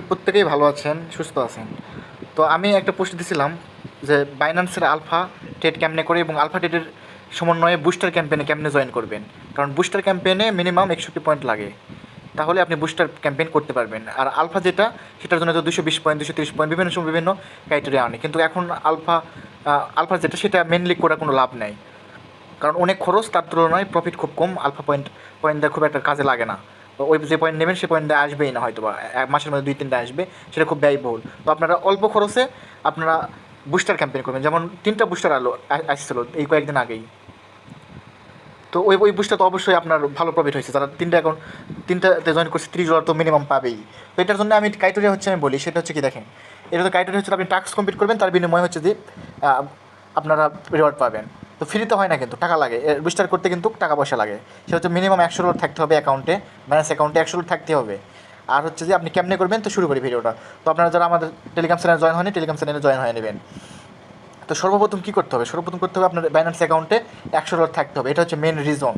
প্রত্যেকেই ভালো আছেন, সুস্থ আছেন। তো আমি একটা পোস্ট দিছিলাম যে বাইন্যান্সের আলফা ট্রেড কেমনে করে এবং আলফা ট্রেডের সমন্বয়ে বুস্টার ক্যাম্পেইনে কেমনে জয়েন করবেন। কারণ বুস্টার ক্যাম্পেইনে মিনিমাম 61 পয়েন্ট লাগে, তাহলে আপনি বুস্টার ক্যাম্পেইন করতে পারবেন। আর আলফা যেটা, সেটার জন্য তো 220 পয়েন্ট 230 পয়েন্ট বিভিন্ন সময় বিভিন্ন ক্রাইটেরিয়া আনে। কিন্তু এখন আলফা যেটা, সেটা মেনলি করার কোনো লাভ নেই, কারণ অনেক খরচ, তার তুলনায় প্রফিট খুব কম। আলফা পয়েন্ট দেওয়া খুব একটা কাজে লাগে না। তো ওই যে পয়েন্ট নেবেন সে পয়েন্ট আসবেই না, হয়তো বা এক মাসের মধ্যে 2-3টা আসবে, সেটা খুব ব্যয়বহুল। তো আপনারা অল্প খরচে আপনারা বুস্টার ক্যাম্পেইন করবেন। যেমন 3টা বুস্টার আসছিল এই কয়েকদিন আগেই। তো ওই বুস্টার তো অবশ্যই আপনার ভালো প্রফিট হয়েছে। যারা 3টাতে জয়েন করছে $30 তো মিনিমাম পাবেই। তো এটার জন্য আমি ক্রাইটেরিয়া হচ্ছে আমি বলি, সেটা হচ্ছে কি দেখেন, এটা তো ক্রাইটেরিয়া হচ্ছে আপনি টাস্ক কমপ্লিট করবেন, তার বিনিময়ে হচ্ছে যে আপনারা রিওয়ার্ড পাবেন। তো ফ্রিতে হয় না, কিন্তু টাকা লাগে। বুস্টার করতে কিন্তু টাকা পয়সা লাগে। সেটা হচ্ছে মিনিমাম $100 থাকতে হবে অ্যাকাউন্টে, ব্যালেন্স অ্যাকাউন্টে $100 থাকতে হবে। আর হচ্ছে যে আপনি কেমনে করবেন, তো শুরু করি ভিডিওটা। তো আপনারা যারা আমাদের টেলিগ্রাম চ্যানেলে জয়েন হয়নি, টেলিগ্রাম চ্যানেলে জয়েন হয়ে নেবেন। তো সর্বপ্রথম কী করতে হবে, সর্বপ্রথম করতে হবে আপনার বাইন্যান্স অ্যাকাউন্টে $100 থাকতে হবে। এটা হচ্ছে মেন রিজন।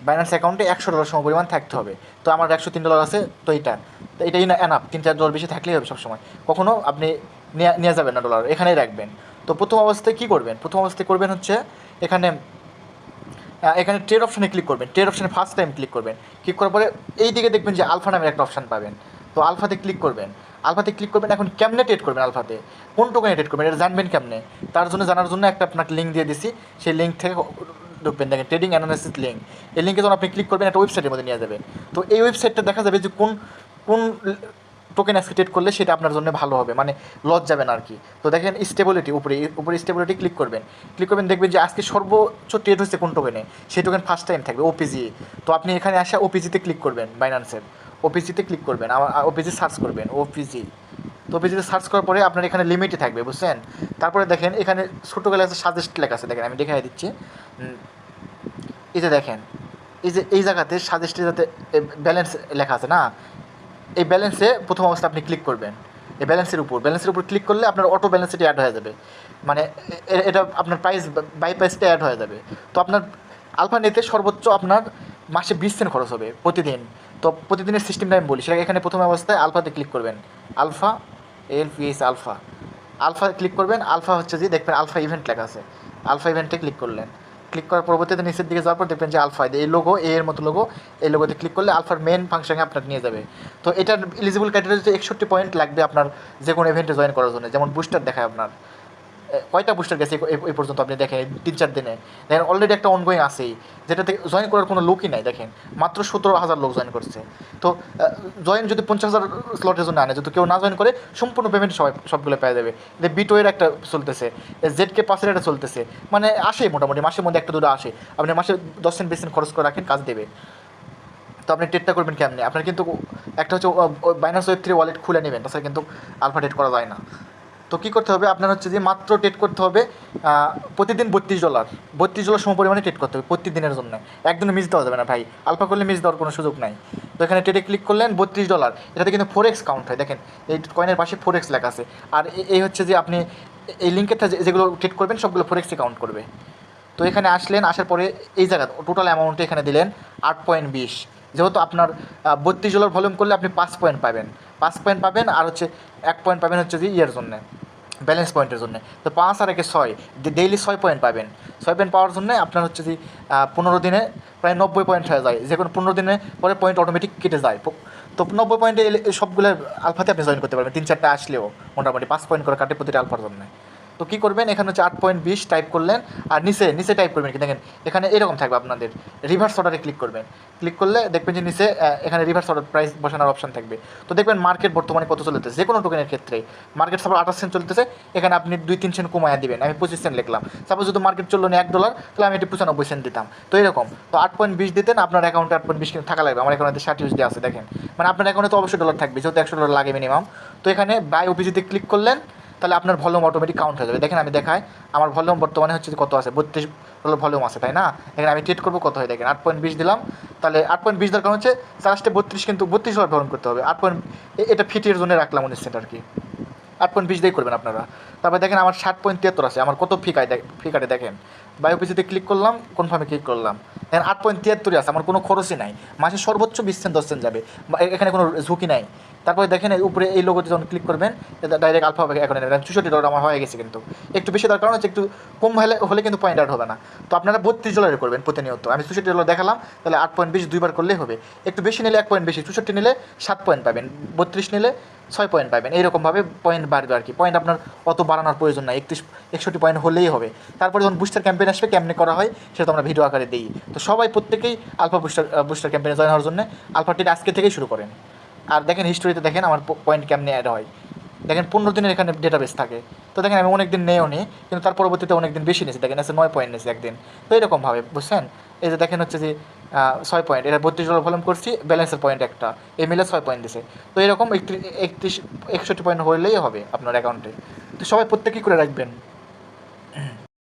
বাইন্যান্স অ্যাকাউন্টে $100 সমপরিমাণ থাকতে হবে। তো আমার $103 আছে, তো এটাই না এনাফ। $3-4 বেশি থাকলেই হবে সবসময়। কখনও আপনি নিয়ে যাবেন না ডলার, এখানেই রাখবেন। তো প্রথম অবস্থায় কী করবেন, প্রথম অবস্থায় করবেন হচ্ছে এখানে এখানে ট্রেড অপশানে ক্লিক করবেন। ট্রেড অপশানে ফার্স্ট টাইম ক্লিক করবেন। ক্লিক করার পরে এই দিকে দেখবেন যে আলফা নামের একটা অপশান পাবেন। তো আলফাতে ক্লিক করবেন। এখন কেমনে ট্রেড করবেন, আলফাতে কোন টোকেনে ট্রেড করবেন এটা জানবেন কেমনে। জানার জন্য একটা আপনাকে লিঙ্ক দিয়ে দিছি, সেই লিঙ্ক থেকে ঢুকবেন। দেখেন ট্রেডিং অ্যানালাইসিস লিঙ্ক, এই লিঙ্কে যখন আপনি ক্লিক করবেন একটা ওয়েবসাইটের মধ্যে নিয়ে যাবে। তো এই ওয়েবসাইটটা দেখা যাবে যে কোন কোন টোকেন আজকে ট্রেড করলে সেটা আপনার জন্য ভালো হবে, মানে লস যাবে না আর কি। তো দেখেন স্টেবিলিটি, উপরে স্টেবিলিটি ক্লিক করবেন। দেখবেন যে আজকে সর্বোচ্চ ট্রেড হচ্ছে কোন টোকেনে, সেই টোকেন ফার্স্ট টাইম থাকবে ওপিজি। তো আপনি এখানে আসা ওপিজিতে ক্লিক করবেন, বাইন্যান্সের ওপিজিতে ক্লিক করবেন, ওপিজি সার্চ করবেন ওপিজি। তো ওপিজিতে সার্চ করার পরে আপনার এখানে লিমিটে থাকবে, বুঝছেন। তারপরে দেখেন এখানে ছোটো গেলে আছে সাজেস্ট লেখা আছে, দেখেন আমি দেখাই দিচ্ছি। এই যে দেখেন, এই জায়গাতে সাজেস্টে যাতে ব্যালেন্স লেখা আছে না, এই ব্যালেন্সে প্রথম অবস্থা আপনি ক্লিক করবেন। এই ব্যালেন্সের উপর ক্লিক করলে আপনার অটো ব্যালেন্স এটা অ্যাড হয়ে যাবে, মানে এটা আপনার বাই প্রাইসটা অ্যাড হয়ে যাবে। তো আপনার আলফা নিতে সর্বোচ্চ আপনার মাসে 20 সেন্ট খরচ হবে প্রতিদিন। তো প্রতিদিনের সিস্টেমটা আমি বলি, সেটা এখানে প্রথম অবস্থায় আলফাতে ক্লিক করবেন। আলফা, আলফা ক্লিক করবেন। আলফা হচ্ছে যে দেখবেন আলফা ইভেন্ট লেখা আছে, আলফা ইভেন্টে ক্লিক করলেন। ক্লিক করার পরবর্তীতে নিচের দিকে যাওয়ার পর দেখবেন যে আলফা, এই লোগো, এর মতো লোগো, এই লোগোতে ক্লিক করলে আলফার মেন ফাংশনে আপনাকে নিয়ে যাবে। তো এটার এলিজিবল ক্রাইটেরিয়া হচ্ছে 61 পয়েন্ট লাগবে আপনার যে কোনো ইভেন্টে জয়েন করার জন্য। যেমন বুস্টার দেখায় আপনার কয়টা বুস্টার গেছে এই পর্যন্ত আপনি দেখেন 3-4 দিনে। দেখেন অলরেডি একটা অনগোয়িং আছেই, যেটাতে জয়েন করার কোনো লোকই নাই। দেখেন মাত্র 17,000 লোক জয়েন করছে। তো জয়েন যদি 50,000 স্লটের জন্য আনে, যদি কেউ না জয়েন করে সম্পূর্ণ পেমেন্ট সবগুলো পেয়ে যাবে। বিটোয়ের একটা চলতেছে, জেডকে পাসের একটা চলতেছে, মানে আসে মোটামুটি মাসের মধ্যে 1-2টা আসে। আপনি মাসে 10 সেন্ট 20 সেন্ট খরচ করে রাখেন, কাজ দেবে। তো আপনি ট্রেডটা করবেন কেমনি, আপনার কিন্তু একটা হচ্ছে বাইন্যান্স ওয়েব 3 ওয়ালেট খুলে নেবেন, তাছাড়া কিন্তু আলফা ট্রেড করা যায় না। তো কী করতে হবে, আপনার হচ্ছে যে মাত্র ট্রেড করতে হবে প্রতিদিন $32 সমপরিমাণে ট্রেড করতে হবে প্রতিদিনের জন্য। একদিনও মিস দেওয়া যাবে না ভাই, আলফা করলে মিস দেওয়ার কোনো সুযোগ নাই। তো এখানে ট্রেডে ক্লিক করলেন, $32, এটাতে কিন্তু 4x কাউন্ট হয়। দেখেন এই কয়েনের পাশে 4x লেখা আছে। আর এই হচ্ছে যে আপনি এই লিঙ্কের যেগুলো ট্রেড করবেন সবগুলো 4x কাউন্ট করবে। তো এখানে আসলেন, আসার পরে এই জায়গা টোটাল অ্যামাউন্টে এখানে দিলেন 8.20। যেহেতু আপনার $32 ভলিউম করলে আপনি 5 পয়েন্ট পাবেন, 5 পয়েন্ট পাবেন। আর হচ্ছে 1 পয়েন্ট পাবেন হচ্ছে যে ইয়ের জন্যে, ব্যালেন্স পয়েন্টের জন্য। তো 5 আর 1 6, ডেইলি 6 পয়েন্ট পাবেন। 6 পয়েন্ট পাওয়ার জন্য আপনার হচ্ছে যে 15 দিনে প্রায় 90 পয়েন্ট হয়ে যায়। যে কোনো 15 দিনে পরে পয়েন্ট অটোমেটিক কেটে যায়। তো 90 পয়েন্টে সবগুলো আলফাতে আপনি জয়েন করতে পারবেন, 3-4টা আসলেও মোটামুটি 5 পয়েন্ট করে কাটে প্রতিটা আলফার জন্য। তো কী করবেন, এখানে হচ্ছে 8.20 টাইপ করলেন। আর নিচে টাইপ করবেন কি দেখেন, এখানে এরকম থাকবে আপনাদের রিভার্স অর্ডারে ক্লিক করবেন। ক্লিক করলে দেখবেন যে নিচে এখানে রিভার্স অর্ডার প্রাইস বসানোর অপশন থাকবে। তো দেখবেন মার্কেট বর্তমানে কত চলতেছে, যে কোনো টোকেনের ক্ষেত্রে মার্কেট সাপোজ 28 সেন্ট চলতেছে, এখানে আপনি 2-3 সেন্ট কমায়া দিবেন। আমি 25 সেন্ট লিখলাম। সাপোজ যদি মার্কেট চললো না $1, তাহলে আমি এটি 95 সেন্ট দিতাম। তো এরকম তো 8.20 দিতেন, আপনার অ্যাকাউন্টে 8.20 কিন্তু থাকা লাগবে। আমার অ্যাকাউন্টে 60 ইউএসডি আছে দেখেন, মানে আপনার অ্যাকাউন্টে তো অবশ্যই ডলার থাকবে, যেহেতু $100 লাগে মিনিমাম। তো এখানে বাই ওপিজিতে ক্লিক করলেন, তাহলে আপনার ভলিউম অটোমেটিক কাউন্ট হয়ে যাবে। দেখেন আমি দেখাই, আমার ভলিউম বর্তমানে হচ্ছে কত আছে, $32 ভলিউম আছে, তাই না। এখানে আমি ট্রেড করবো কত হয় দেখেন, 8.20 দিলাম। তাহলে 8.20 দরকার হচ্ছে চার্জটে 32, কিন্তু $32 ভলিউম করতে হবে। এটা ফিটের জন্য রাখলাম 19 সেন্ট আর কি। 8.20 দিয়ে করবেন আপনারা। তারপরে দেখেন আমার 60.73 আছে, আমার কত ফি কাটে দেখেন, বায়োপিসিতে ক্লিক করলাম, কনফার্মে ক্লিক করলাম। এখন 8.73 আছে, আমার কোনো খরচই নাই, মাসে সর্বোচ্চ 20 সেন্ট 10 সেন্ট যাবে, এখানে কোনো ঝুঁকি নাই। তারপরে দেখেন এই উপরে এই লোগোতে যখন ক্লিক করবেন ডাইরেক্ট আলফা এখন $64 আমার হয়ে গেছে। কিন্তু একটু বেশি দরকার হচ্ছে, একটু কম হলে কিন্তু পয়েন্ট আউট হবে না। তো আপনারা $32 করবেন প্রতিনিয়ত। আমি $64 দেখালাম, তাহলে 8.20 দুইবার করলেই হবে। একটু বেশি নিলে 1 পয়েন্ট বেশি, 64 নিলে 7 পয়েন্ট পাবেন, 32 নিলে 6 পয়েন্ট পাবেন। এইরকমভাবে পয়েন্ট বাড়বে আর কি। পয়েন্ট আপনার অত বাড়ানোর প্রয়োজন নাই, 61 পয়েন্ট হলেই হবে। তারপরে যখন বুস্টার ক্যাম্পেইন আসবে কেমনে করা হয় সেটা তো আমরা ভিডিও আকারে দিই। তো সবাই প্রত্যেকেই আলফা বুস্টার ক্যাম্পেইনে জয়েন হওয়ার জন্য আলফা টেট আজকে থেকেই শুরু করেন। আর দেখেন হিস্টোরিতে দেখেন আমার পয়েন্ট কেমনে অ্যাড হয়। দেখেন 15 দিনের এখানে ডেটাবেস থাকে। তো দেখেন আমি অনেক দিন নেও নি, কিন্তু তার পরবর্তীতে অনেক দিন বেশি নিয়েছি। দেখেন আছে 9 পয়েন্ট নিয়েছি একদিন। তো এরকমভাবে বুঝছেন, এই যে দেখেন হচ্ছে যে 6 পয়েন্ট, এটা $32 ভলিউম করছি, ব্যালেন্সের পয়েন্ট একটা, এই মিলে 6 পয়েন্ট দিছে। তো এরকম 61 পয়েন্ট হলেই হবে আপনার অ্যাকাউন্টে। তো সবাই প্রত্যেকেই করে রাখবেন।